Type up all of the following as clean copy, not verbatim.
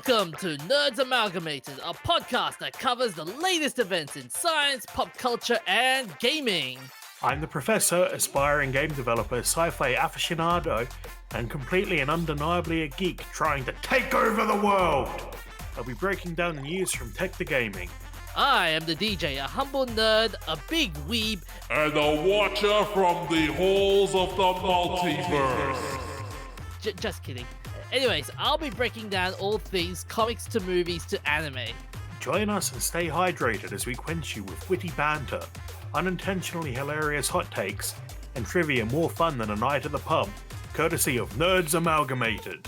Welcome to Nerds Amalgamated, a podcast that covers the latest events in science, pop culture, and gaming. I'm the professor, aspiring game developer, sci-fi aficionado, and completely and undeniably a geek trying to take over the world. I'll be breaking down the news from tech to gaming. I am the DJ, a humble nerd, a big weeb, and a watcher from the halls of the multiverse. Just kidding. Anyways, I'll be breaking down all things comics to movies to anime. Join us and stay hydrated as we quench you with witty banter, unintentionally hilarious hot takes, and trivia more fun than a night at the pub, courtesy of Nerds Amalgamated.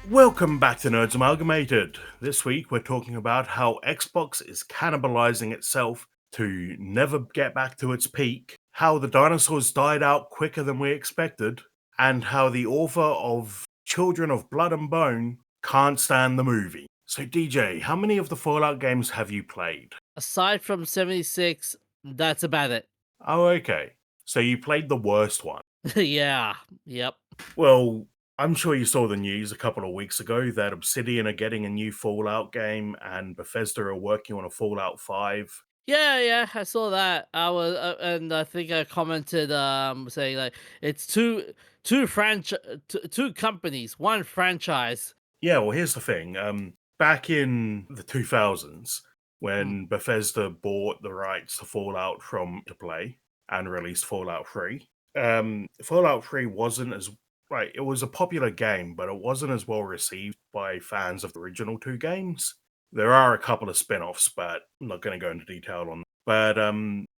Welcome back to Nerds Amalgamated. This week we're talking about how Xbox is cannibalizing itself to never get back to its peak, how the dinosaurs died out quicker than we expected, and how the author of Children of Blood and Bone can't stand the movie. So DJ, how many of the Fallout games have you played? Aside from 76, that's about it. Oh, okay. So you played the worst one. Yeah, yep. Well, I'm sure you saw the news a couple of weeks ago that Obsidian are getting a new Fallout game and Bethesda are working on a Fallout 5. Yeah, I saw that. I was, and I think I commented, saying like it's two companies, one franchise. Yeah, well, here's the thing. Back in the 2000s, when Bethesda bought the rights to Fallout from to play and released Fallout 3, Fallout 3 wasn't as it was a popular game, but it wasn't as well received by fans of the original two games. There are a couple of spin-offs, but I'm not going to go into detail on them. But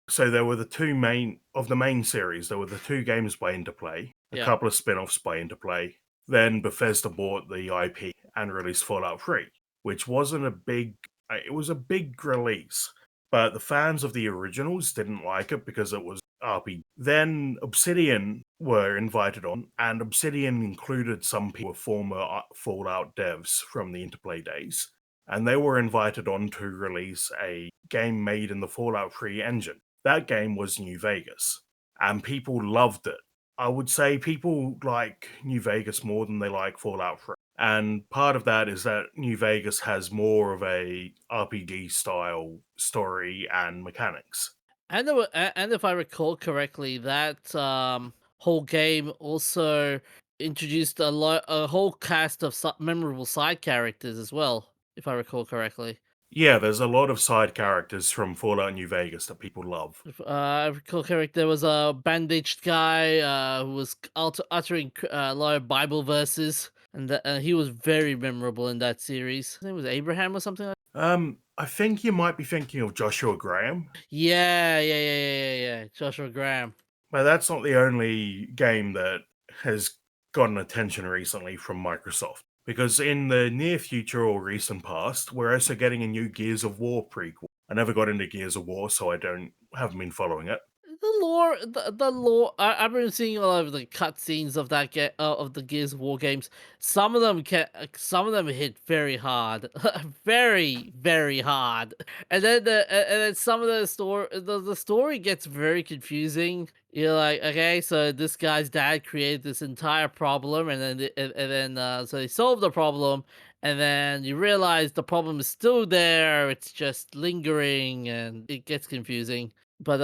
so there were the main series. There were the two games by Interplay, a couple of spin-offs by Interplay. Then Bethesda bought the IP and released Fallout 3, which wasn't it was a big release, but the fans of the originals didn't like it because it was RPG. Then Obsidian were invited on, and Obsidian included some people former Fallout devs from the Interplay days. And they were invited on to release a game made in the Fallout 3 engine. That game was New Vegas, and people loved it. I would say people like New Vegas more than they like Fallout 3. And part of that is that New Vegas has more of a RPG style story and mechanics. And if I recall correctly, that whole game also introduced a whole cast of memorable side characters as well, if I recall correctly. Yeah, there's a lot of side characters from Fallout New Vegas that people love. If I recall correct, there was a bandaged guy who was uttering a lot of Bible verses, and he was very memorable in that series. I think it was Abraham or something like that. I think you might be thinking of Joshua Graham. Yeah. Joshua Graham. But that's not the only game that has gotten attention recently from Microsoft. Because in the near future or recent past, we're also getting a new Gears of War prequel. I never got into Gears of War, so haven't been following it. The lore. I've been seeing all over the cutscenes of that of the Gears of War games. Some of them hit very hard, very hard, and then some of the story gets very confusing. You're like, okay, so this guy's dad created this entire problem, and then so they solved the problem, and then you realize the problem is still there. It's just lingering, and it gets confusing. But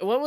what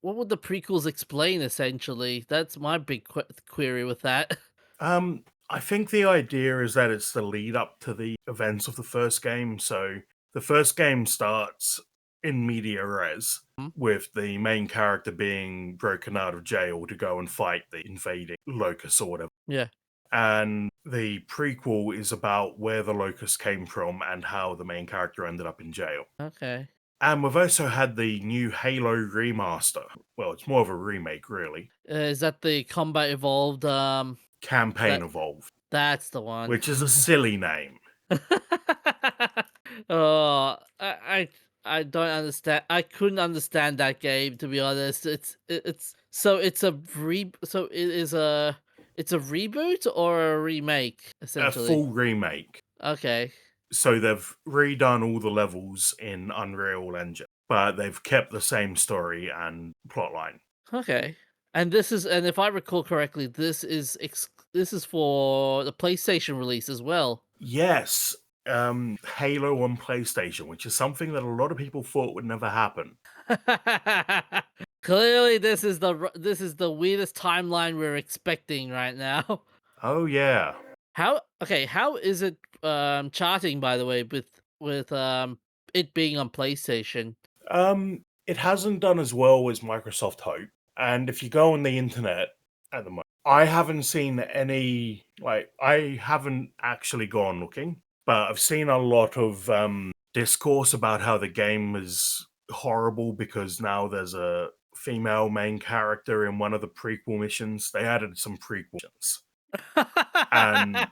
would the prequels explain essentially? That's my big query with that. I think the idea is that it's the lead up to the events of the first game. So the first game starts in media res, with the main character being broken out of jail to go and fight the invading locusts or whatever. Yeah. And the prequel is about where the locusts came from and how the main character ended up in jail. Okay. And we've also had the new Halo remaster. Well, it's more of a remake, really. Is that the Combat Evolved? Campaign Evolved. That's the one. Which is a silly name. Oh, I don't understand. I couldn't understand that game, to be honest. It's a reboot or a remake, essentially. A full remake. Okay. So they've redone all the levels in Unreal Engine, but they've kept the same story and plotline. Okay. And if I recall correctly, this is for the PlayStation release as well. Yes, Halo on PlayStation, which is something that a lot of people thought would never happen. Clearly, this is the weirdest timeline we're expecting right now. Oh yeah. How is it charting, by the way, with it being on PlayStation? It hasn't done as well as Microsoft hoped. And if you go on the internet at the moment, I haven't seen any, like, I haven't actually gone looking, but I've seen a lot of discourse about how the game is horrible because now there's a female main character in one of the prequel missions. They added some prequel missions. And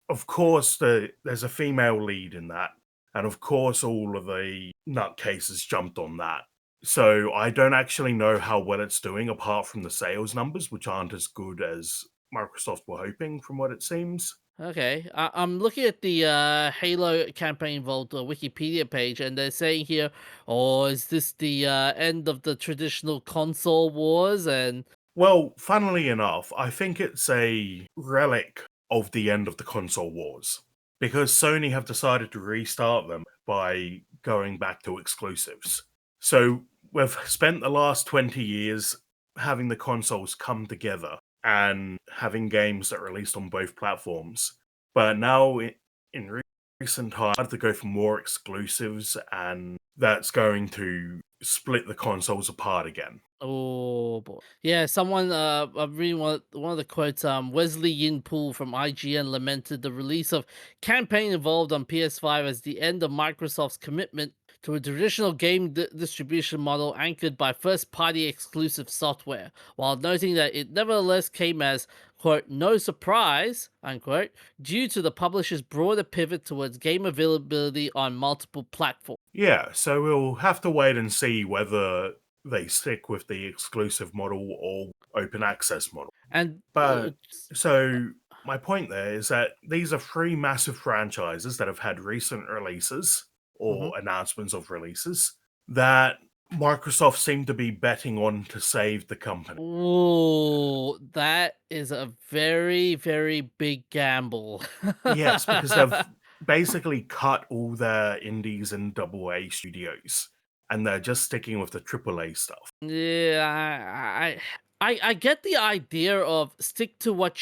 of course, there's a female lead in that. And of course, all of the nutcases jumped on that. So I don't actually know how well it's doing apart from the sales numbers, which aren't as good as Microsoft were hoping from what it seems. Okay, I'm looking at the Halo campaign vault Wikipedia page, and they're saying here, "Oh, is this the end of the traditional console wars?" And Well, funnily enough, I think it's a relic of the end of the console wars because Sony have decided to restart them by going back to exclusives. So we've spent the last 20 years having the consoles come together and having games that released on both platforms. But now in recent times, to go for more exclusives, and that's going to split the consoles apart again. oh boy, yeah, someone I'm reading one of the quotes. Wesley Yin Poole from IGN lamented the release of campaign involved on PS5 as the end of Microsoft's commitment to a traditional game distribution model anchored by first-party exclusive software, while noting that it nevertheless came as, quote, no surprise, unquote, due to the publisher's broader pivot towards game availability on multiple platforms. Yeah, so we'll have to wait and see whether they stick with the exclusive model or open access model. And But so my point there is that these are three massive franchises that have had recent releases mhm. or announcements of releases that Microsoft seem to be betting on to save the company. Ooh, that is a very, very big gamble. Yes, because they've basically cut all their indies and double A studios and they're just sticking with the triple A stuff. Yeah, I get the idea of stick to what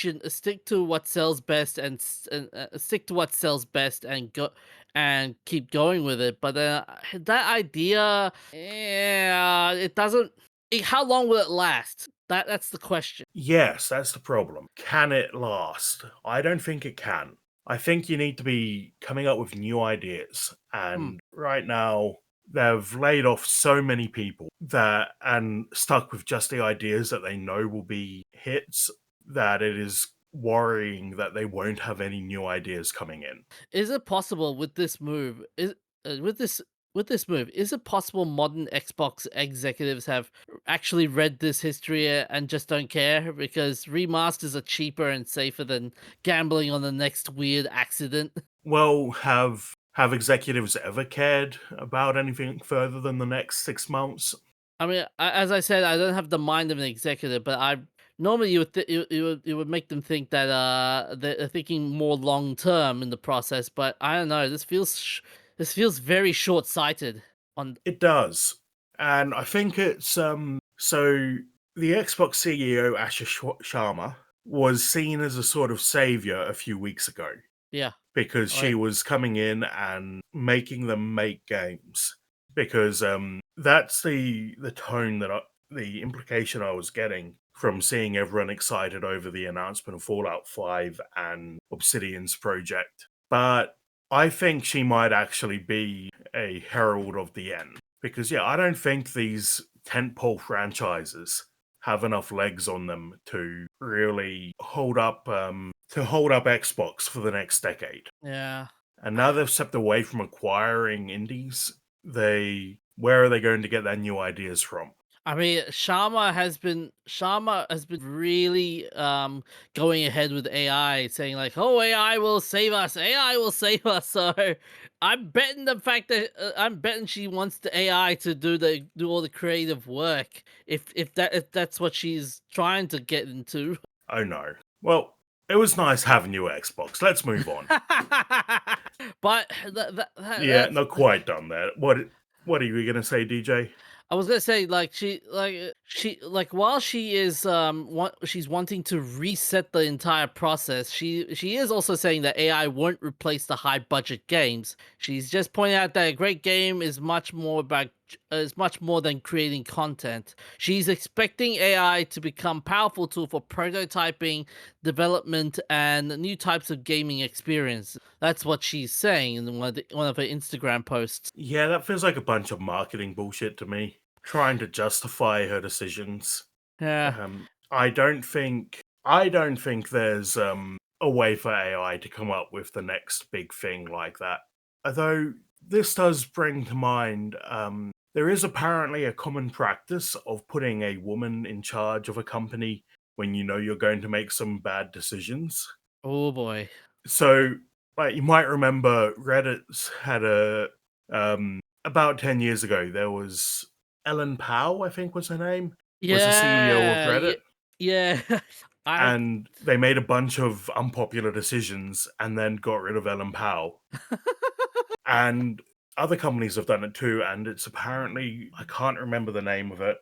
sells best and stick to what sells best and go and keep going with it. But that idea, yeah, it doesn't. How long will it last? That's the question. Yes, that's the problem. Can it last? I don't think it can. I think you need to be coming up with new ideas. Hmm. And right now, they've laid off so many people that and stuck with just the ideas that they know will be hits that it is worrying that they won't have any new ideas coming in. Is it possible with this move? With this move? Is it possible modern Xbox executives have actually read this history and just don't care because remasters are cheaper and safer than gambling on the next weird accident? Well, have executives ever cared about anything further than the next 6 months? I mean, as I said, I don't have the mind of an executive, but I normally you would make them think that they're thinking more long term in the process. But I don't know. This feels very short sighted. On It does. And I think it's so the Xbox CEO Asha Sharma was seen as a sort of savior a few weeks ago yeah, because she like was coming in and making them make games because that's the tone that the implication I was getting from seeing everyone excited over the announcement of Fallout 5 and Obsidian's project. But I think she might actually be a herald of the end because yeah, I don't think these tentpole franchises have enough legs on them to really hold up Xbox for the next decade. yeah. And now they've stepped away from acquiring indies. Where are they going to get their new ideas from? I mean, Sharma has been really going ahead with AI, saying like, "Oh, AI will save us. AI will save us." So I'm betting the fact that I'm betting she wants the AI to do all the creative work. If that's what she's trying to get into. Oh no. Well, It was nice having you, Xbox. Let's move on. But Yeah, that's not quite done that. What are you gonna say, DJ? I was gonna say, like while she is she's wanting to reset the entire process. She is also saying that AI won't replace the high budget games. She's just pointing out that a great game is much more is much more than creating content. She's expecting AI to become powerful tool for prototyping, development, and new types of gaming experience. That's what she's saying in one of her Instagram posts. Yeah, that feels like a bunch of marketing bullshit to me. Trying to justify her decisions. Yeah. I don't think there's a way for AI to come up with the next big thing like that. Although this does bring to mind, there is apparently a common practice of putting a woman in charge of a company when you know you're going to make some bad decisions. Oh boy. So, like you might remember, Reddit's had a about 10 years ago. There was Ellen Powell, I think was her name, was the CEO of Yeah, Reddit, yeah. I and they made a bunch of unpopular decisions and then got rid of Ellen Powell. And other companies have done it too, and it's apparently I can't remember the name of it,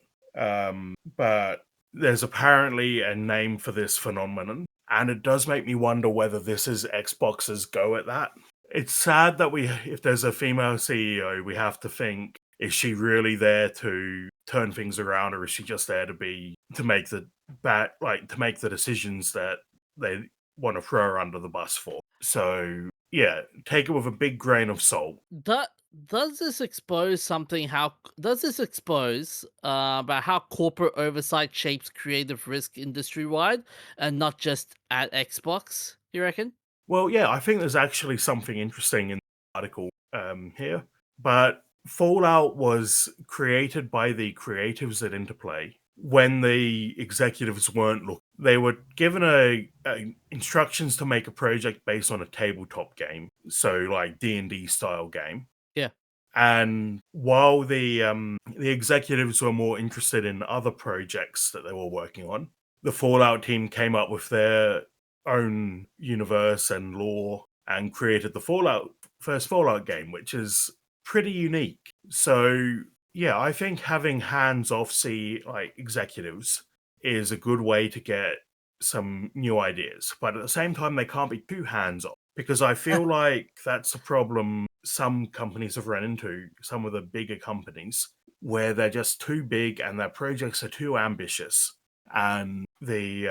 but there's apparently a name for this phenomenon, and it does make me wonder whether this is Xbox's go at that. It's sad that if there's a female CEO, we have to think: is she really there to turn things around, or is she just there to make the to make the decisions that they want to throw her under the bus for? So yeah, take it with a big grain of salt. do, does this expose something? How does this expose about how corporate oversight shapes creative risk industry wide and not just at Xbox? You reckon? Well, yeah, I think there's actually something interesting in the article here. But Fallout was created by the creatives at Interplay when the executives weren't looking. They were given a instructions to make a project based on a tabletop game, so like D&D style game. Yeah. And while the executives were more interested in other projects that they were working on, the Fallout team came up with their own universe and lore and created the first Fallout game, which is pretty unique. So yeah, I think having hands-off executives is a good way to get some new ideas. But at the same time, they can't be too hands-off because I feel like that's a problem some companies have run into, some of the bigger companies, where they're just too big and their projects are too ambitious. And they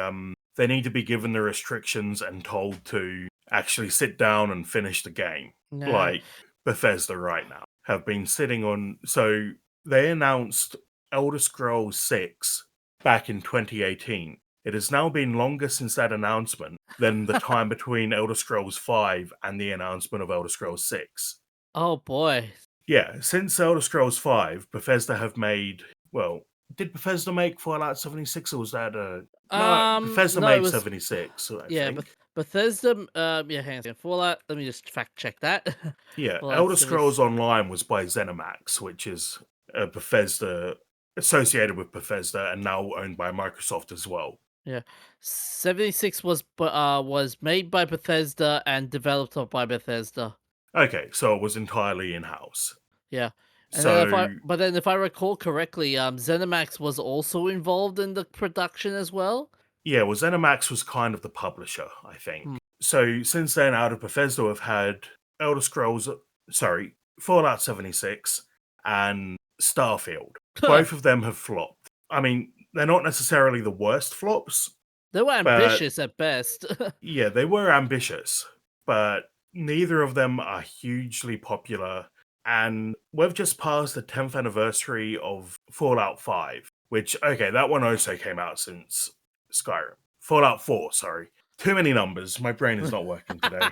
need to be given the restrictions and told to actually sit down and finish the game. Yeah. Like Bethesda right now have been sitting on. So they announced Elder Scrolls 6 back in 2018. It has now been longer since that announcement than the time between Elder Scrolls 5 and the announcement of Elder Scrolls 6. Oh boy. Yeah, since Elder Scrolls 5, Bethesda have made, well, did Bethesda make Fallout 76 or was that a... No, Bethesda No, it made was 76, I yeah, but think. Bethesda. Yeah, hang on. Fallout. Let me just fact check that. Yeah, Fallout Elder 70. Scrolls Online was by ZeniMax, which is a Bethesda associated with Bethesda and now owned by Microsoft as well. Yeah, 76 was made by Bethesda and developed by Bethesda. Okay, so it was entirely in-house. Yeah. And then So but then if I recall correctly, ZeniMax was also involved in the production as well. yeah, well, ZeniMax was kind of the publisher, I think. Hmm. So since then, out of Bethesda, we've had Elder Scrolls, sorry, Fallout 76 and Starfield. Both of them have flopped. I mean, they're not necessarily the worst flops, They were but ambitious at best. yeah, they were ambitious, but neither of them are hugely popular. And we've just passed the 10th anniversary of Fallout 5, which, okay, that one also came out since Skyrim. Fallout 4, sorry. Too many numbers. My brain is not working today.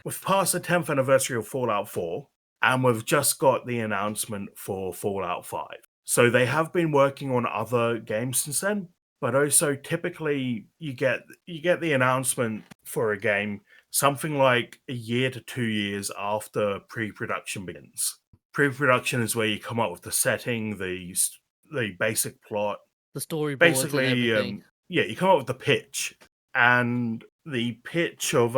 We've passed the 10th anniversary of Fallout 4, and we've just got the announcement for Fallout 5. So they have been working on other games since then, but also typically you get the announcement for a game something like a year to 2 years after pre-production begins. Pre-production is where you come up with the setting, the basic plot, The storyboards and basically everything. yeah, you come up with the pitch, And the pitch of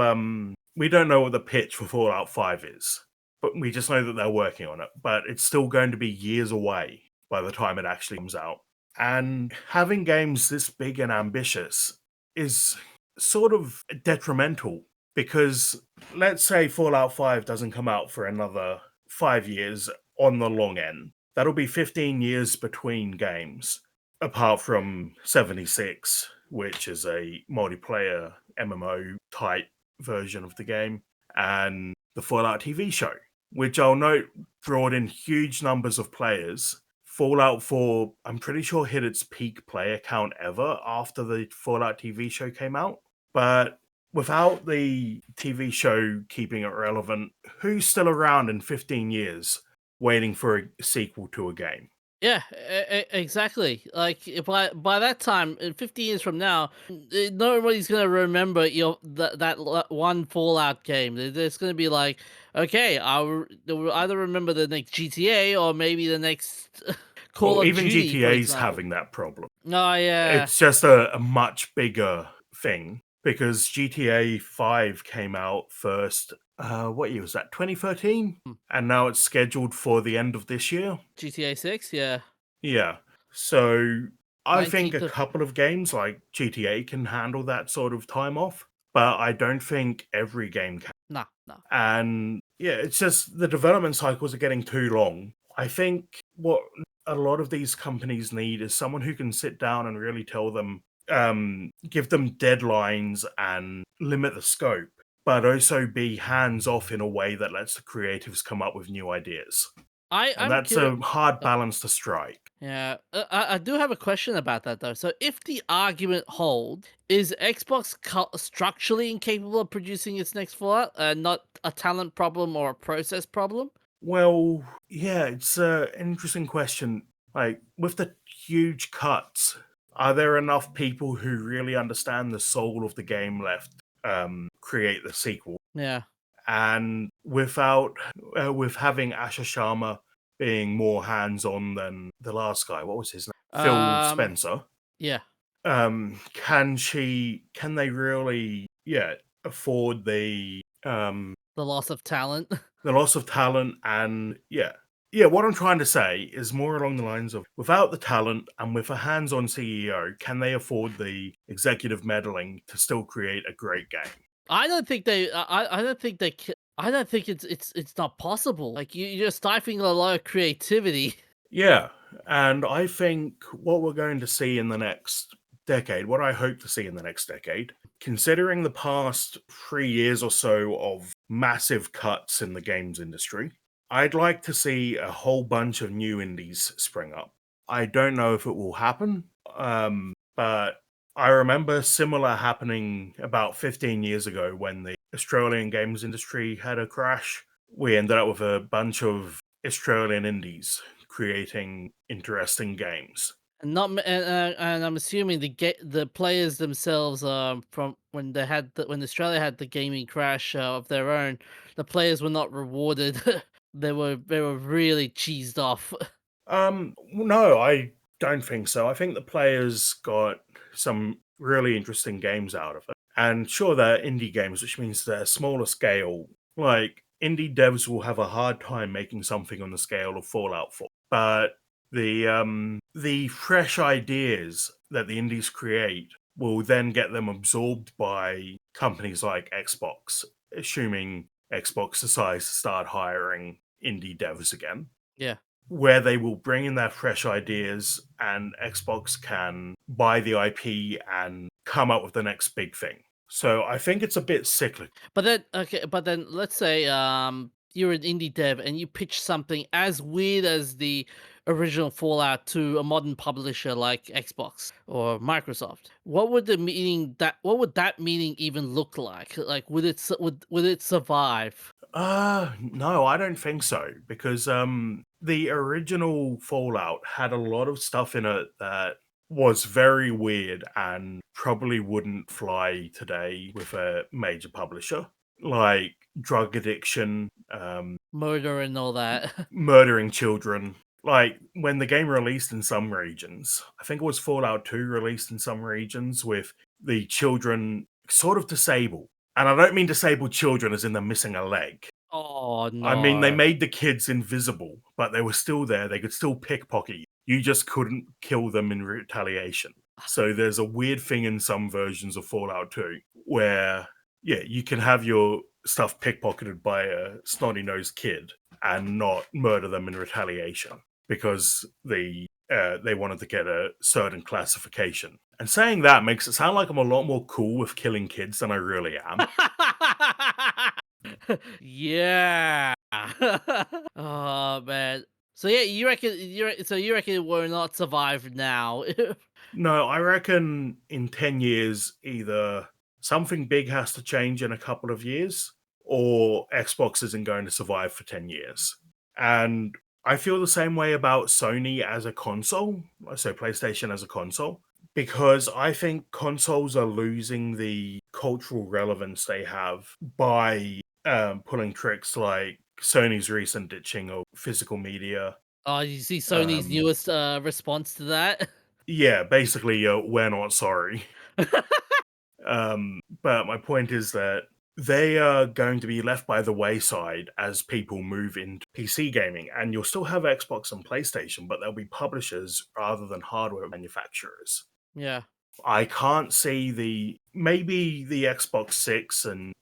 we don't know what the pitch for Fallout 5 is, but we just know that they're working on it. But it's still going to be years away by the time it actually comes out. And having games this big and ambitious is sort of detrimental because let's say Fallout 5 doesn't come out for another 5 years on the long end. That'll be 15 years between games, apart from 76, which is a multiplayer MMO type version of the game, and the Fallout TV show, which I'll note brought in huge numbers of players. Fallout 4, I'm pretty sure, hit its peak player count ever after the Fallout TV show came out. But without the TV show keeping it relevant, who's still around in 15 years waiting for a sequel to a game? Yeah, exactly. Like if by that time, in 50 years from now, nobody's gonna remember one Fallout game. There's gonna be like, okay, they'll either remember the next GTA or maybe the next Call Well, of even Duty, for GTA's example. having that problem. Oh yeah, It's just a much bigger thing because GTA 5 came out first. What year was that? 2013? Hmm. And now it's scheduled for the end of this year. GTA 6, yeah, Yeah. So I think a 19th of couple of games like GTA can handle that sort of time off, but I don't think every game can. nah, nah. And yeah, it's just the development cycles are getting too long. I think what a lot of these companies need is someone who can sit down and really tell them, give them deadlines and limit the scope, but also be hands off in a way that lets the creatives come up with new ideas. And I'm that's curious. a hard balance to strike. Yeah, I do have a question about that though. So, if the argument holds, is Xbox structurally incapable of producing its next Fallout, not a talent problem or a process problem? Well, yeah, it's an interesting question. Like, with the huge cuts, are there enough people who really understand the soul of the game left create the sequel? Yeah. And without with having Asher Sharma being more hands-on than the last guy, what was his name? Phil Um. Spencer. Yeah. Can they really afford The loss of talent. the loss of talent? And yeah, what I'm trying to say is more along the lines of without the talent and with a hands-on CEO, can they afford the executive meddling to still create a great game? I don't think they. I don't think they. I don't think it's not possible. Like you're stifling a lot of creativity. Yeah, and I think what we're going to see in the next decade, what I hope to see in the next decade, considering the past 3 years or so of massive cuts in the games industry, I'd like to see a whole bunch of new indies spring up. I don't know if it will happen, but I remember similar happening about 15 years ago when the Australian games industry had a crash. We ended up with a bunch of Australian indies creating interesting games. And not and I'm assuming the players themselves from when when Australia had the gaming crash of their own, the players were not rewarded. They were really cheesed off. No, I don't think so. I think the players got some really interesting games out of it. And sure, they're indie games, which means they're smaller scale. Like, indie devs will have a hard time making something on the scale of Fallout 4. But the fresh ideas that the indies create will then get them absorbed by companies like Xbox, assuming Xbox decides to start hiring indie devs again, Yeah. where they will bring in their fresh ideas and Xbox can buy the IP and come up with the next big thing. So I think it's a bit cyclical. But then let's say you're an indie dev and you pitch something as weird as the original Fallout to a modern publisher like Xbox or Microsoft. What would that meeting even look like? Like would it survive? No, I don't think so because the original Fallout had a lot of stuff in it that was very weird and probably wouldn't fly today with a major publisher, like drug addiction, Murder and all that. murdering children. Like when the game released in some regions, I think it was Fallout 2 released in some regions with the children sort of disable. And I don't mean disabled children as in they're missing a leg. Oh I mean, they no. made the kids invisible, but they were still there. They could still pickpocket you. You just couldn't kill them in retaliation. So there's a weird thing in some versions of Fallout 2 where, yeah, you can have your stuff pickpocketed by a snotty-nosed kid and not murder them in retaliation because they wanted to get a certain classification. And saying that makes it sound like I'm a lot more cool with killing kids than I really am. Yeah. Oh man. So yeah, you reckon it will not survive now? No, I reckon in 10 years, either something big has to change in a couple of years, or Xbox isn't going to survive for 10 years. And I feel the same way about Sony as a console, so PlayStation as a console, because I think consoles are losing the cultural relevance they have by pulling tricks like Sony's recent ditching of physical media. Oh, you see Sony's Um, newest response to that? yeah, basically, we're not sorry. But my point is that they are going to be left by the wayside as people move into PC gaming, and you'll still have Xbox and PlayStation, but they'll be publishers rather than hardware manufacturers. Yeah. I can't see maybe the Xbox 6 and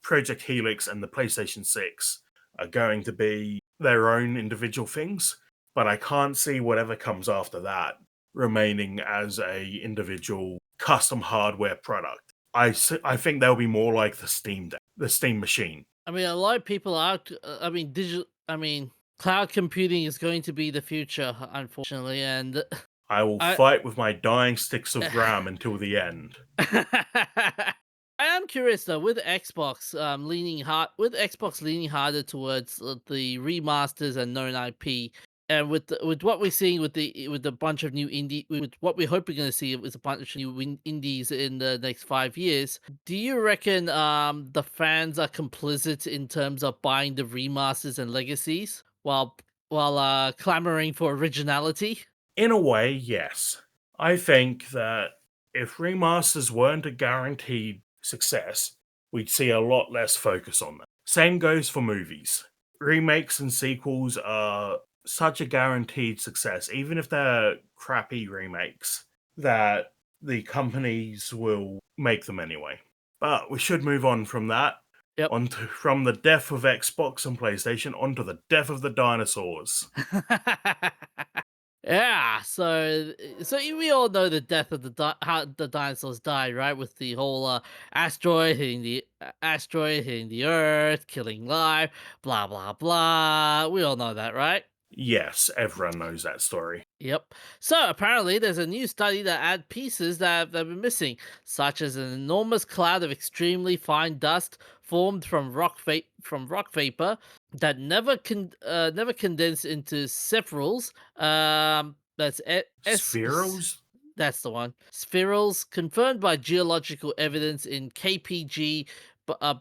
Project Helix and the PlayStation 6 are going to be their own individual things, but I can't see whatever comes after that remaining as a individual custom hardware product. I think they'll be more like the Steam Deck, the Steam machine. I mean, a lot of people are. I mean, cloud computing is going to be the future, unfortunately, and I will I. fight with my dying sticks of RAM until the end. I am curious though, with Xbox with Xbox leaning harder towards the remasters and known IP, and with what we're seeing with the bunch of new with what we're hoping going to see is a bunch of new indies in the next 5 years. Do you reckon the fans are complicit in terms of buying the remasters and legacies while clamoring for originality? In a way, yes. I think that if remasters weren't a guaranteed success, we'd see a lot less focus on them. Same goes for movies. Remakes and sequels are such a guaranteed success, even if they're crappy remakes, that the companies will make them anyway. But we should move on from that. Yep. From the death of Xbox and PlayStation onto the death of the dinosaurs. Yeah, so we all know the death of how the dinosaurs died, right? With the whole asteroid hitting the Earth, killing life, blah blah blah. We all know that, right? Yes, everyone knows that story. Yep. So apparently, there's a new study that add pieces that have been missing, such as an enormous cloud of extremely fine dust formed from rock vapor that never condensed into spherules. That's Spheros? that's the one. Spherules confirmed by geological evidence in KPG.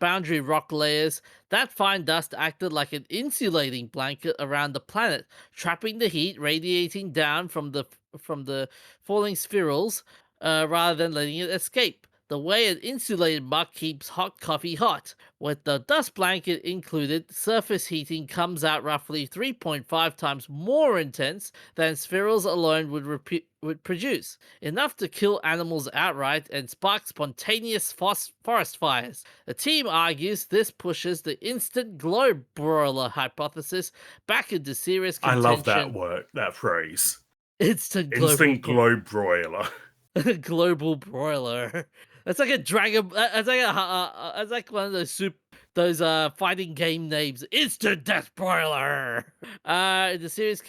Boundary rock layers. That fine dust acted like an insulating blanket around the planet, trapping the heat radiating down from the falling spherules, rather than letting it escape. The way an insulated mug keeps hot coffee hot. With the dust blanket included, surface heating comes out roughly 3.5 times more intense than spherules alone would produce, enough to kill animals outright and spark spontaneous forest fires. The team argues this pushes the instant globe broiler hypothesis back into serious I love that contention. word, that phrase. Instant Instant globe broiler. global broiler. That's like a dragon. That's like one of those fighting game names. Instant death broiler. The series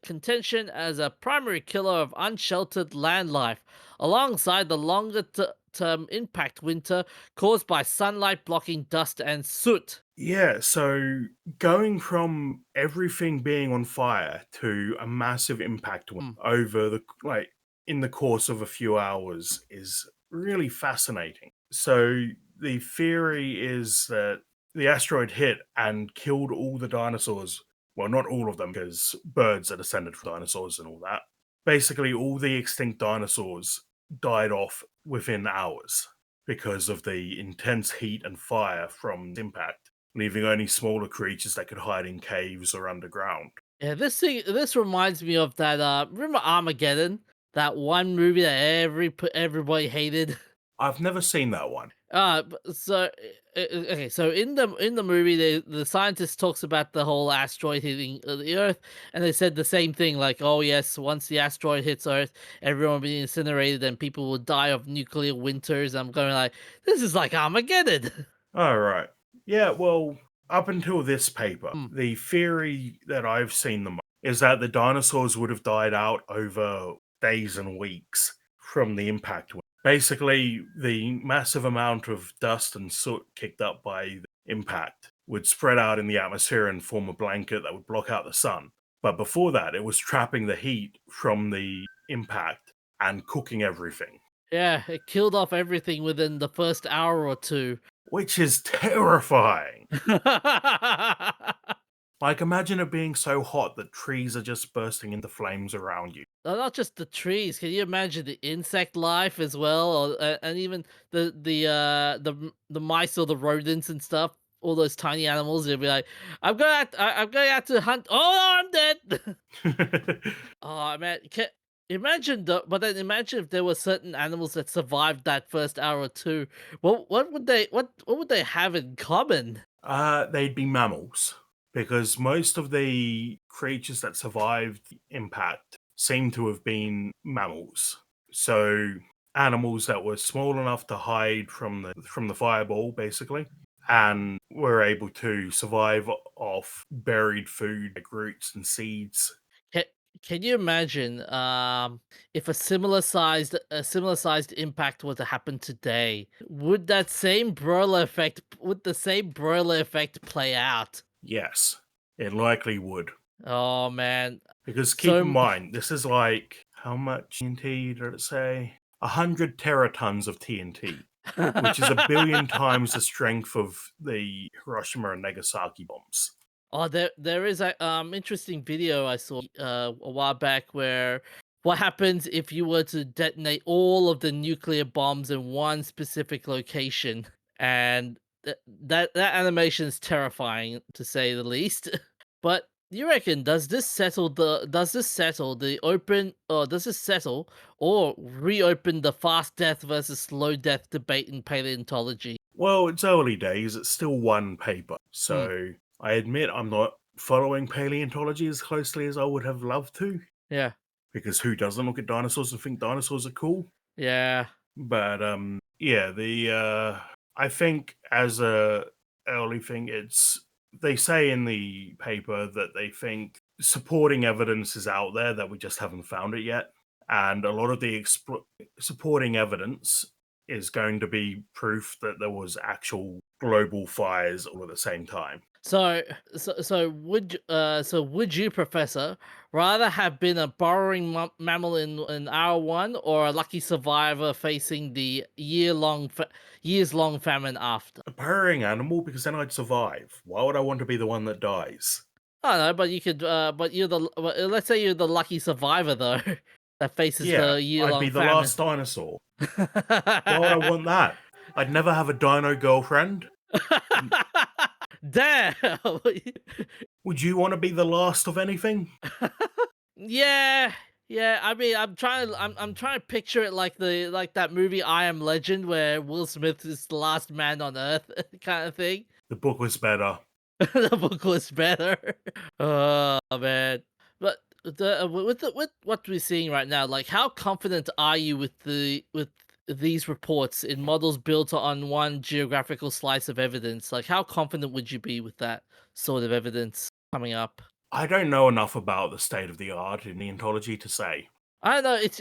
contention as a primary killer of unsheltered land life, alongside the term impact winter caused by sunlight blocking dust and soot. Yeah, so going from everything being on fire to a massive impact Hmm. over in the course of a few hours is really fascinating. So the theory is that the asteroid hit and killed all the dinosaurs. Well, not all of them, because birds are descended from dinosaurs and all that. Basically, all the extinct dinosaurs died off within hours because of the intense heat and fire from impact, leaving only smaller creatures that could hide in caves or underground. Yeah, this reminds me of that. Remember Armageddon? That one movie that everybody hated. I've never seen that one. Okay, so in the movie, the scientist talks about the whole asteroid hitting the Earth, and they said the same thing, like, oh yes, once the asteroid hits Earth, everyone will be incinerated, and people will die of nuclear winters. I'm going like, this is like Armageddon. All right. Yeah, well, up until this paper, Hmm. the theory that I've seen the most is that the dinosaurs would have died out over days and weeks from the impact. Basically, the massive amount of dust and soot kicked up by the impact would spread out in the atmosphere and form a blanket that would block out the sun. But before that, it was trapping the heat from the impact and cooking everything, Yeah, it killed off everything within the first hour or two. which is terrifying. Like, imagine it being so hot that trees are just bursting into flames around you. Not just the trees. Can you imagine the insect life as well, or and even the mice or the rodents and stuff? All those tiny animals. They'll be like, I'm going out to hunt. Oh, I'm dead." Oh man, imagine but then imagine if there were certain animals that survived that first hour or two. What would they have in common? They'd be mammals, because most of the creatures that survived the impact seem to have been mammals. So animals that were small enough to hide from the fireball, basically, and were able to survive off buried food like roots and seeds. Can, can you imagine if a similar sized impact were to happen today? Would the same broiler effect play out? Yes, it likely would. Oh man. Because keep So in mind, this is like how much TNT did it say? 100 teratons of TNT, which is a billion times the strength of the Hiroshima and Nagasaki bombs. Oh, there is a interesting video I saw a while back where what happens if you were to detonate all of the nuclear bombs in one specific location, and that animation is terrifying to say the least. But you reckon does this settle the open or does this settle or reopen the fast death versus slow death debate in paleontology? Well, it's early days, it's still one paper, Hmm, so I admit I'm not following paleontology as closely as I would have loved to, yeah, because who doesn't look at dinosaurs and think dinosaurs are cool? yeah. But yeah, the I think as a early thing, it's they say in the paper that they think supporting evidence is out there that we just haven't found it yet, and a lot of the supporting evidence is going to be proof that there was actual global fires all at the same time. So would you, Professor, rather have been a burrowing mammal in hour one, or a lucky survivor facing the years long famine after? A burrowing animal, because then I'd survive. Why would I want to be the one that dies? I don't know, but you could. But let's say you're the lucky survivor though, that faces Yeah, the year I'd be long the famine. last dinosaur. Why would I want that? I'd never have a dino girlfriend. Damn. Would you want to be the last of anything? Yeah, yeah. I mean, I'm trying to picture it like that movie I Am Legend, where Will Smith is the last man on Earth, kind of thing. The book was better. The book was better. Oh man, but with what we're seeing right now, like, how confident are you with these reports in models built on one geographical slice of evidence? Like, how confident would you be with that sort of evidence coming up? I don't know enough about the state of the art in neontology to say. I don't know. It's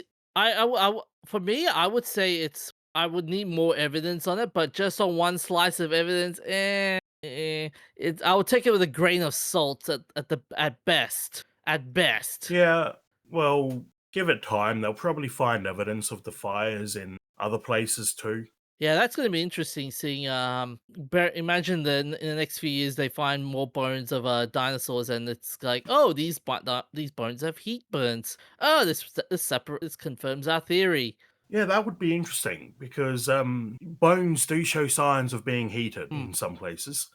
for me, I would say I would need more evidence on it, but just on one slice of evidence, I would take it with a grain of salt at best. At best. Yeah, well, give it time. They'll probably find evidence of the fires in other places too. Yeah, that's gonna be interesting. Seeing imagine in the next few years they find more bones of dinosaurs, and it's like, oh, these bones have heat burns. Oh, this confirms our theory. Yeah, that would be interesting because bones do show signs of being heated Hmm. in some places.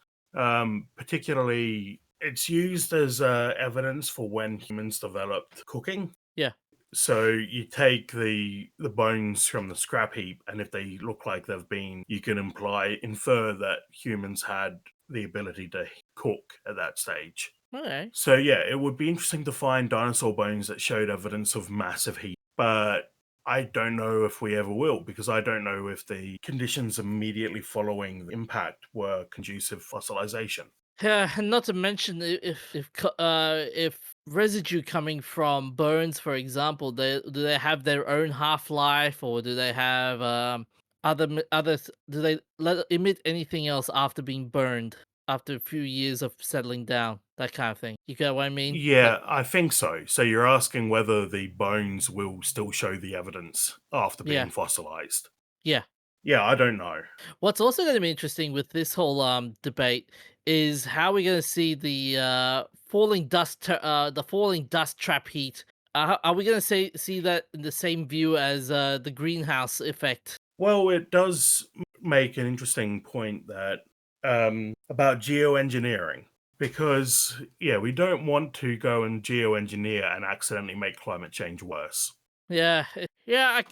Particularly, it's used as evidence for when humans developed cooking. Yeah. So you take the bones from the scrap heap, and if they look like they've been, you can infer that humans had the ability to cook at that stage. Okay. So yeah, it would be interesting to find dinosaur bones that showed evidence of massive heat, but I don't know if we ever will because I don't know if the conditions immediately following the impact were conducive fossilization. Yeah, and not to mention if residue coming from bones, for example, do they have their own half life, or do they have others? Do they emit anything else after being burned after a few years of settling down? That kind of thing. You get what I mean? Like, Yeah, I think so. So you're asking whether the bones will still show the evidence after yeah, being fossilized. yeah. Yeah, I don't know. What's also going to be interesting with this whole debate is how we're going to see the the falling dust trap heat. Are we going to see that in the same view as the greenhouse effect? Well, it does make an interesting point that about geoengineering because yeah, we don't want to go and geoengineer and accidentally make climate change worse. Yeah, yeah,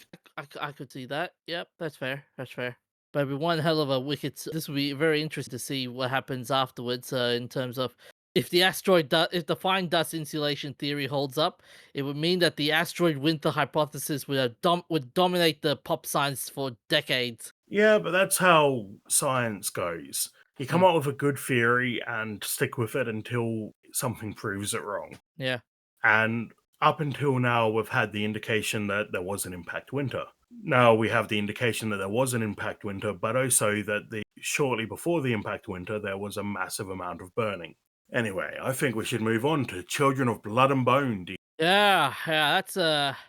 I could see that. Yep, that's fair. That's fair. But it'd be one hell of a wicked. This would be very interesting to see what happens afterwards. In terms of if the if the fine dust insulation theory holds up, it would mean that the asteroid winter hypothesis would dominate the pop science for decades. Yeah, but that's how science goes. You Hmm. come up with a good theory and stick with it until something proves it wrong. Yeah, And up until now, we've had the indication that there was an impact winter. Now we have the indication that there was an impact winter, but also that shortly before the impact winter, there was a massive amount of burning. Anyway, I think we should move on to Children of Blood and Bone. yeah, yeah.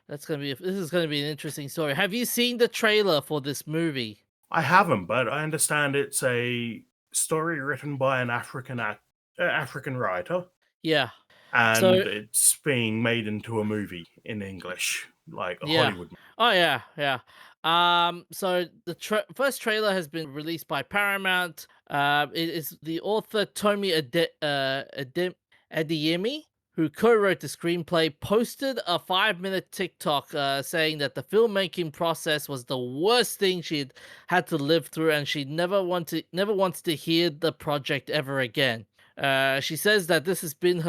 That's gonna be this is gonna be an interesting story. Have you seen the trailer for this movie? I haven't, but I understand it's a story written by an African writer, Yeah. So and it's being made into a movie in English, like a yeah. Hollywood. Oh yeah, yeah. So the first trailer has been released by Paramount. It is the author Tomi Adeyemi, who co-wrote the screenplay, posted a 5-minute TikTok saying that the filmmaking process was the worst thing she'd had to live through, and she never wants to hear the project ever again. She says that this has been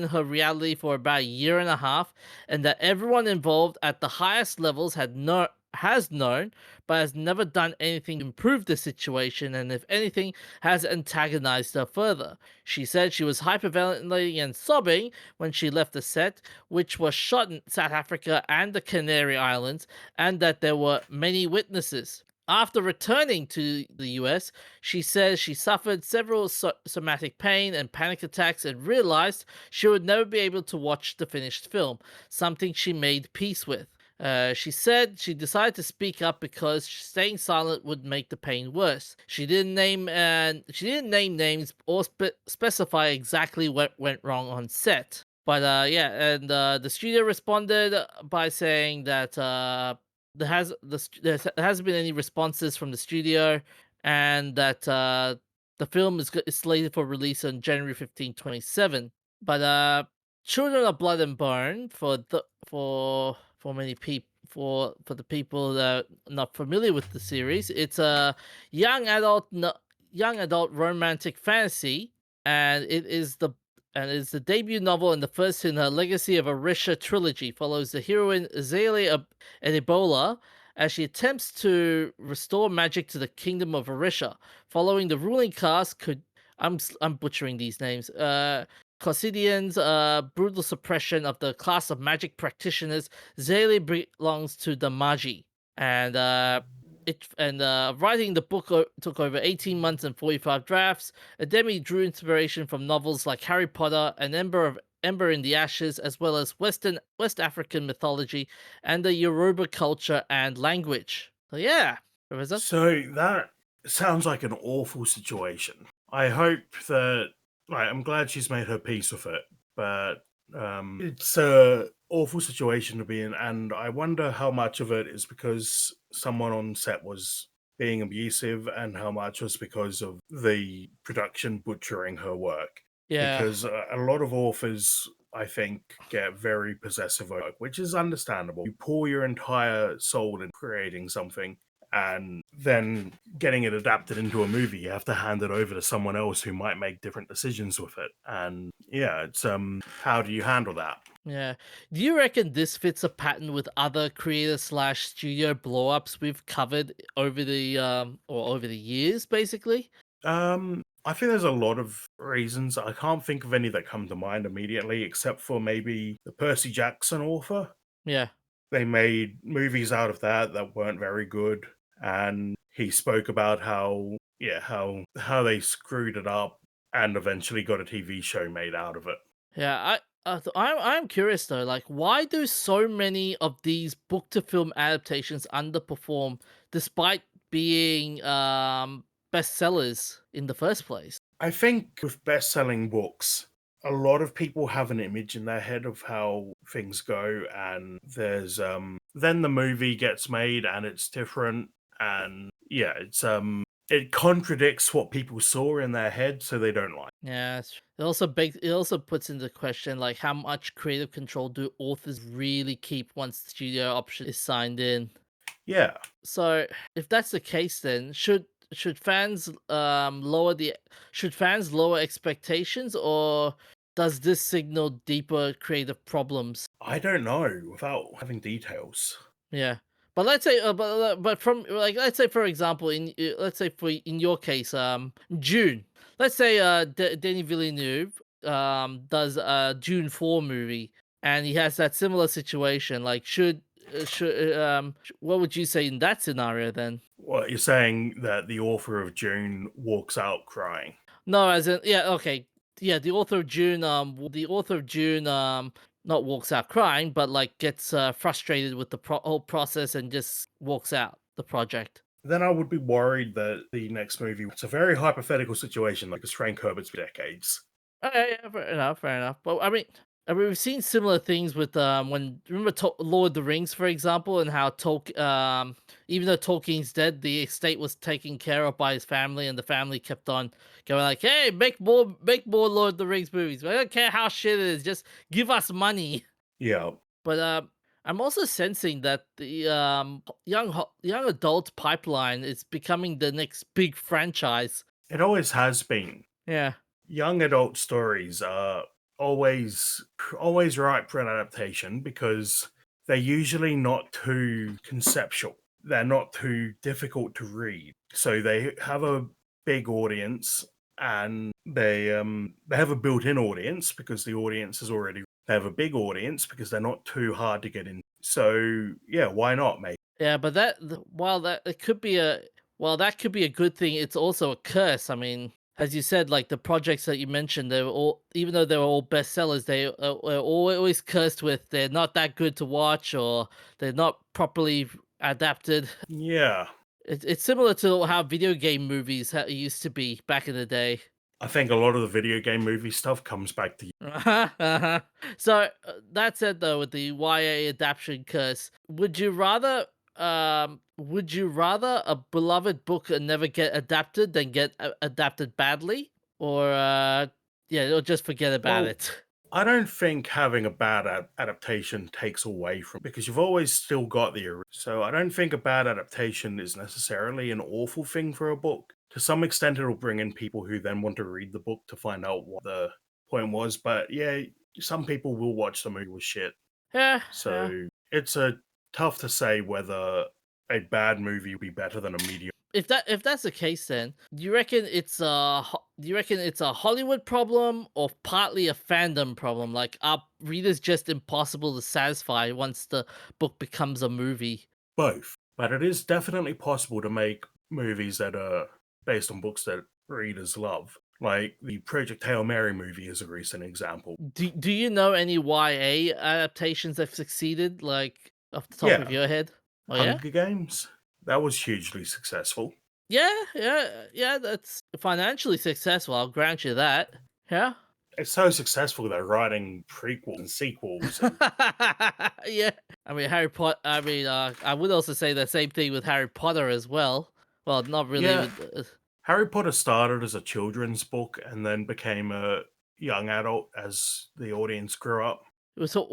her reality for about a year and a half, and that everyone involved at the highest levels has known, but has never done anything to improve the situation, and if anything, has antagonized her further. She said she was hyperventilating and sobbing when she left the set, which was shot in South Africa and the Canary Islands, and that there were many witnesses. After returning to the US, she says she suffered several somatic pain and panic attacks and realized she would never be able to watch the finished film, something she made peace with. She said she decided to speak up because staying silent would make the pain worse. She didn't name names or specify exactly what went wrong on set. But yeah, and the studio responded by saying that there hasn't been any responses from the studio, and that the film is slated for release on January 15, 2027. But Children of Blood and Bone for many people for the people that are not familiar with the series, it's a young adult no, young adult romantic fantasy, and it's the debut novel and the first in her Legacy of Arisha trilogy. Follows the heroine Azalea and Ebola as she attempts to restore magic to the kingdom of Arisha. Following the ruling caste, I'm butchering these names. Cosidian's brutal suppression of the class of magic practitioners, Zayli belongs to the Magi, and writing the book took over 18 months and 45 drafts. Ademi drew inspiration from novels like Harry Potter and Ember in the Ashes, as well as West African mythology and the Yoruba culture and language. So yeah, Professor. So that sounds like an awful situation. I hope that I'm glad she's made her peace with it, but it's awful situation to be in, and I wonder how much of it is because someone on set was being abusive and how much was because of the production butchering her work. Yeah. Because a lot of authors, I think, get very possessive of it, which is understandable. You pour your entire soul in creating something, and then getting it adapted into a movie, you have to hand it over to someone else who might make different decisions with it. And yeah, it's how do you handle that? Yeah. Do you reckon this fits a pattern with other creator slash studio blow-ups we've covered over the or over the years, basically? I think there's a lot of reasons. I can't think of any that come to mind immediately, except for maybe the Percy Jackson author. Yeah. They made movies out of that weren't very good, and he spoke about how yeah how they screwed it up and eventually got a TV show made out of it. Yeah, I'm curious though, like why do so many of these book to film adaptations underperform despite being bestsellers in the first place? I think with best-selling books, a lot of people have an image in their head of how things go, and there's then the movie gets made and it's different, and yeah, it contradicts what people saw in their head, so they don't like. Yeah, it also puts into question like how much creative control do authors really keep once the studio option is signed in. Yeah, So if that's the case, then should fans lower the should fans lower expectations, or does this signal deeper creative problems? I don't know without having details. Yeah, but let's say but from like let's say for example let's say for in your case June, let's say Denis Villeneuve does a June 4 movie, and he has that similar situation. Like what would you say in that scenario then? What you're saying that the author of June walks out crying? No, as in yeah, okay. Yeah, the author of June not walks out crying, but like gets frustrated with the whole process and just walks out the project. Then I would be worried that the next movie. It's a very hypothetical situation, like because Frank Herbert's for decades. Okay, yeah, fair enough. But I mean, we've seen similar things with when remember Lord of the Rings, for example, and how even though Tolkien's dead, the estate was taken care of by his family, and the family kept on going like, "Hey, make more Lord of the Rings movies. I don't care how shit it is, just give us money." Yeah, But I'm also sensing that the young adult pipeline is becoming the next big franchise. it always has been. Yeah. Young adult stories are always ripe for an adaptation because they're usually not too conceptual. They're not too difficult to read. So they have a big audience, and they have a built-in audience because the audience is already they have a big audience because they're not too hard to get in. So yeah, why not, mate? Yeah, but while that could be a good thing, it's also a curse. I mean, as you said, like the projects that you mentioned, they were all even though they were all bestsellers, they were always cursed with they're not that good to watch, or they're not properly adapted. Yeah. It's similar to how video game movies used to be back in the day. I think a lot of the video game movie stuff comes back to Uh-huh, uh-huh. So that said, though, with the YA adaptation curse, would you rather a beloved book never get adapted than get adapted badly, or yeah, or just forget about well, it? I don't think having a bad adaptation takes away from because you've always still got the so I don't think a bad adaptation is necessarily an awful thing for a book. To some extent, it'll bring in people who then want to read the book to find out what the point was. But yeah, some people will watch the movie with shit. Yeah, yeah. So it's a tough to say whether a bad movie will be better than a mediocre. If that's the case, then do you reckon it's a Hollywood problem or partly a fandom problem? Like, are readers just impossible to satisfy once the book becomes a movie? Both. But it is definitely possible to make movies that are based on books that readers love. Like the Project Hail Mary movie is a recent example. Do you know any YA adaptations that have succeeded, like off the top of Yeah, your head? Oh yeah, Hunger Games. That was hugely successful. yeah. That's financially successful. I'll grant you that. Yeah, It's so successful they're writing prequels and sequels. And Yeah. I mean, Harry Potter. I mean, I would also say the same thing with Harry Potter as well. Well, not really yeah, with. Harry Potter started as a children's book and then became a young adult as the audience grew up. So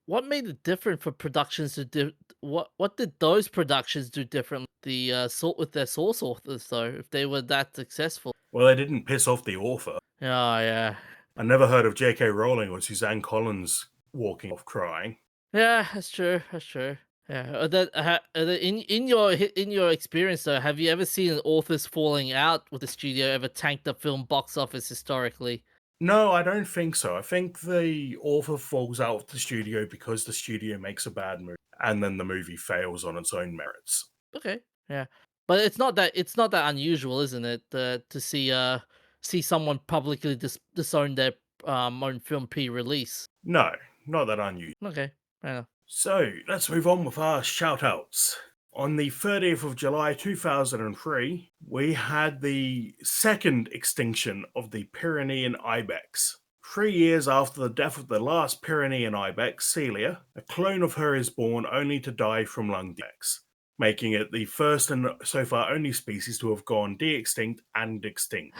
what made it different for productions to do? What did those productions do different? The sort with their source authors though, if they were that successful. Well, they didn't piss off the author. Oh yeah. I never heard of J.K. Rowling or Suzanne Collins walking off crying. Yeah, that's true. That's true. Yeah. In your experience though, have you ever seen an authors falling out with the studio ever tank the film box office historically? No, I don't think so. I think the author falls out of the studio because the studio makes a bad movie and then the movie fails on its own merits. Okay. Yeah. But it's not that unusual, isn't it? To see someone publicly disown their own film pre-release. No, not that unusual. Okay. Fair enough. So let's move on with our shout-outs. On the 30th of July 2003, we had the second extinction of the Pyrenean ibex. 3 years after the death of the last Pyrenean ibex, Celia, a clone of her is born only to die from lung defects, making it the first and so far only species to have gone de-extinct and extinct.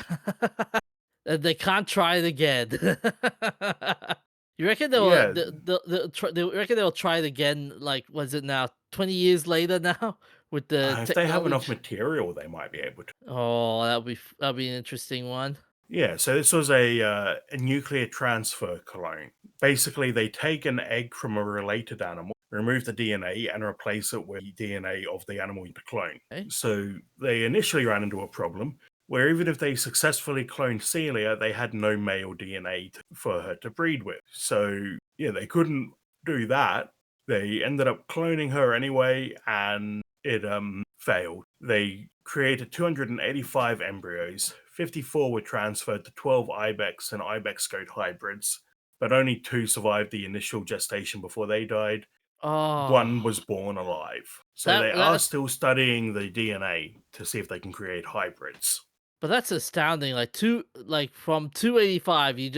They can't try it again. You reckon they'll Yeah, they reckon they'll try it again? Like, was it now 20 years later now with the if they have enough technology? material, they might be able to. Oh, that'll be an interesting one. Yeah, so this was a nuclear transfer clone. Basically, they take an egg from a related animal, remove the DNA, and replace it with the DNA of the animal to clone. Okay. So they initially ran into a problem where even if they successfully cloned Celia, they had no male DNA for her to breed with. So yeah, they couldn't do that. They ended up cloning her anyway, and it failed. They created 285 embryos. 54 were transferred to 12 ibex and ibex goat hybrids, but only 2 survived the initial gestation before they died. One Oh, was born alive. So that they are that's still studying the DNA to see if they can create hybrids. but that's astounding. Like from 285, you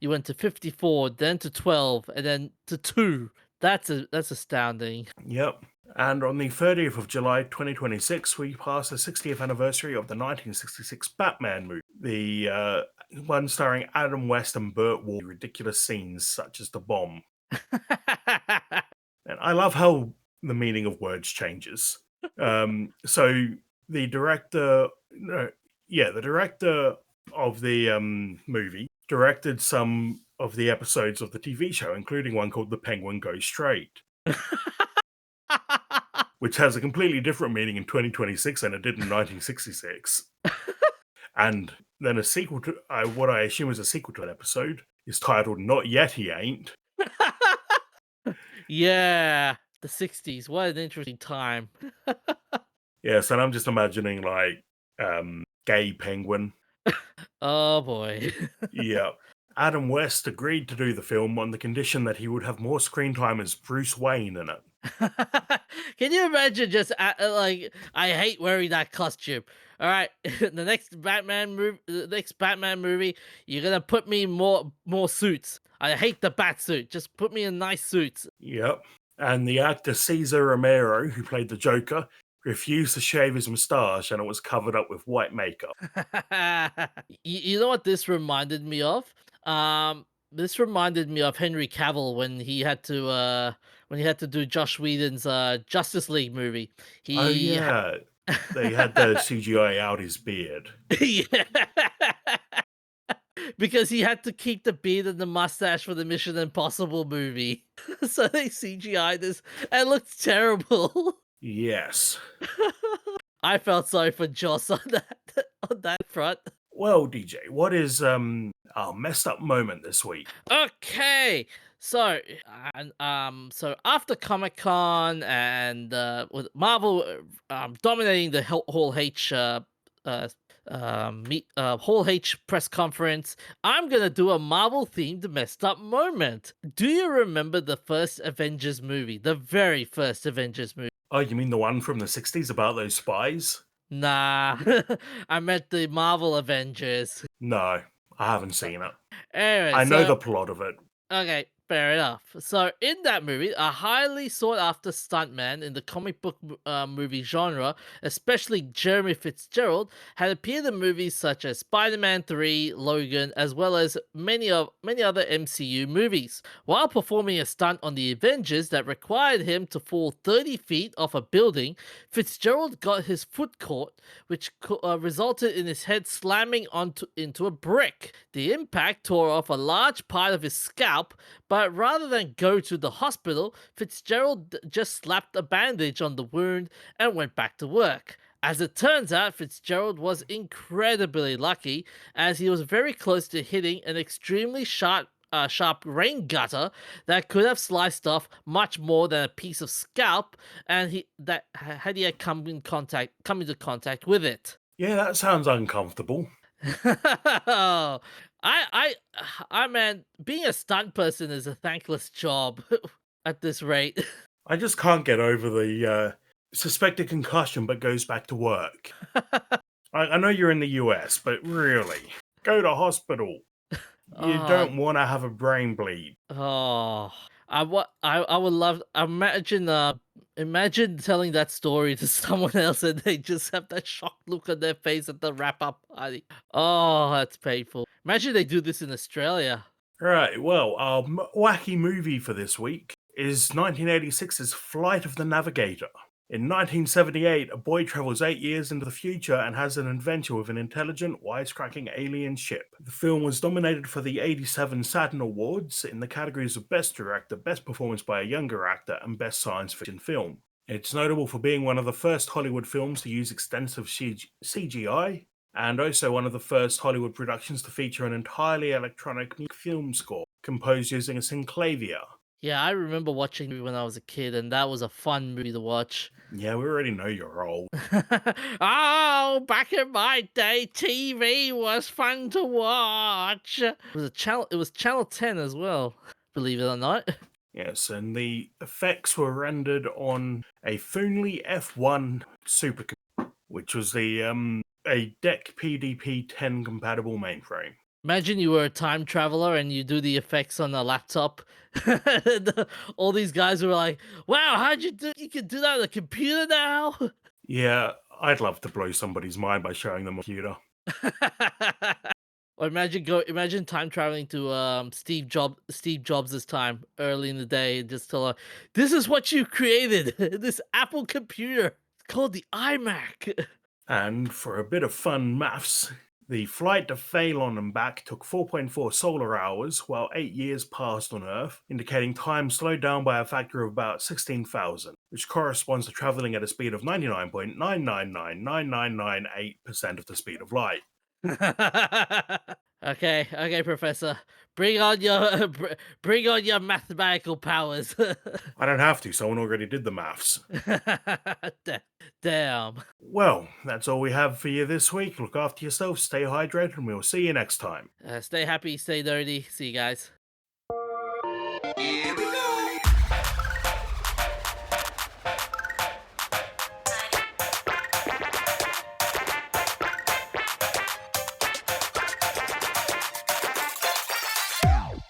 went to 54, then to 12, and then to 2. That's astounding. Yep. And on the 30th of July 2026, we passed the 60th anniversary of the 1966 Batman movie. The one starring Adam West and Burt Ward, ridiculous scenes such as the bomb. And I love how the meaning of words changes. So the director, no, yeah, the director of the movie directed some of the episodes of the TV show, including one called The Penguin Goes Straight, which has a completely different meaning in 2026 than it did in 1966. And then a sequel to what I assume is a sequel to that episode is titled Not Yet He Ain't. Yeah, the 60s. What an interesting time. Yes, and I'm just imagining like gay penguin. Oh boy. Yeah. Adam West agreed to do the film on the condition that he would have more screen time as Bruce Wayne in it. Can you imagine just like I hate wearing that costume. All right, the next Batman movie, you're gonna put me in more suits. I hate the bat suit. Just put me in nice suits. Yep. And the actor Cesar Romero, who played the Joker, refused to shave his moustache and it was covered up with white makeup. You know what this reminded me of? This reminded me of Henry Cavill when he had to do Josh Whedon's Justice League movie. Oh, He ha- yeah. They had the CGI out his beard. yeah. Because he had to keep the beard and the mustache for the Mission Impossible movie. So they CGI this and it looked terrible. Yes. I felt sorry for Joss on that front. Well, DJ, what is our messed up moment this week? Okay, so so after Comic Con and with Marvel dominating the Hall H Hall H press conference, I'm gonna do a Marvel themed messed up moment. Do you remember the first Avengers movie, the very first Avengers movie? Oh, you mean the one from the 60s about those spies? Nah, I meant the Marvel Avengers. No, I haven't seen it. Anyway, I know so the plot of it. okay, fair enough. So, in that movie, a highly sought after stuntman in the comic book movie genre, especially Jeremy Fitzgerald, had appeared in movies such as Spider-Man 3, Logan, as well as many other MCU movies. While performing a stunt on the Avengers that required him to fall 30 feet off a building, Fitzgerald got his foot caught, which resulted in his head slamming into a brick. The impact tore off a large part of his scalp, but rather than go to the hospital, Fitzgerald just slapped a bandage on the wound and went back to work. As it turns out, Fitzgerald was incredibly lucky, as he was very close to hitting an extremely sharp rain gutter that could have sliced off much more than a piece of scalp, and had he had come into contact with it. Yeah, that sounds uncomfortable. I, I, man, being a stunt person is a thankless job at this rate. I just can't get over the suspected concussion but goes back to work. I know you're in the US, but really, go to hospital. You Oh, don't want to have a brain bleed. oh, I would love. Imagine telling that story to someone else and they just have that shocked look on their face at the wrap up party. Oh, that's painful. Imagine they do this in Australia. Right, well, our wacky movie for this week is 1986's Flight of the Navigator. In 1978, a boy travels 8 years into the future and has an adventure with an intelligent, wisecracking alien ship. The film was nominated for the 87 Saturn Awards in the categories of Best Director, Best Performance by a Younger Actor, and Best Science Fiction Film. It's notable for being one of the first Hollywood films to use extensive CGI, and also one of the first Hollywood productions to feature an entirely electronic film score, composed using a synclavier. Yeah, I remember watching it when I was a kid, and that was a fun movie to watch. Yeah, we already know you're old. Oh, back in my day, TV was fun to watch. It was channel 10 as well, believe it or not. Yes, and the effects were rendered on a Foonly F1 supercomputer, which was a DEC PDP-10 compatible mainframe. Imagine you were a time traveler and you do the effects on a laptop. And all these guys were like, "Wow, how'd you do? You can do that on a computer now." Yeah, I'd love to blow somebody's mind by showing them a computer. Or imagine time traveling to Steve Jobs' time early in the day and just tell her, "This is what you created. This Apple computer. It's called the iMac." And for a bit of fun maths, the flight to Phalon and back took 4.4 solar hours, while 8 years passed on Earth, indicating time slowed down by a factor of about 16,000, which corresponds to travelling at a speed of 99.9999998% of the speed of light. Okay, Professor. Bring on your bring on your mathematical powers. I don't have to, someone already did the maths. Damn. Well, that's all we have for you this week. Look after yourself, stay hydrated, and we'll see you next time. Stay happy, stay nerdy. See you guys.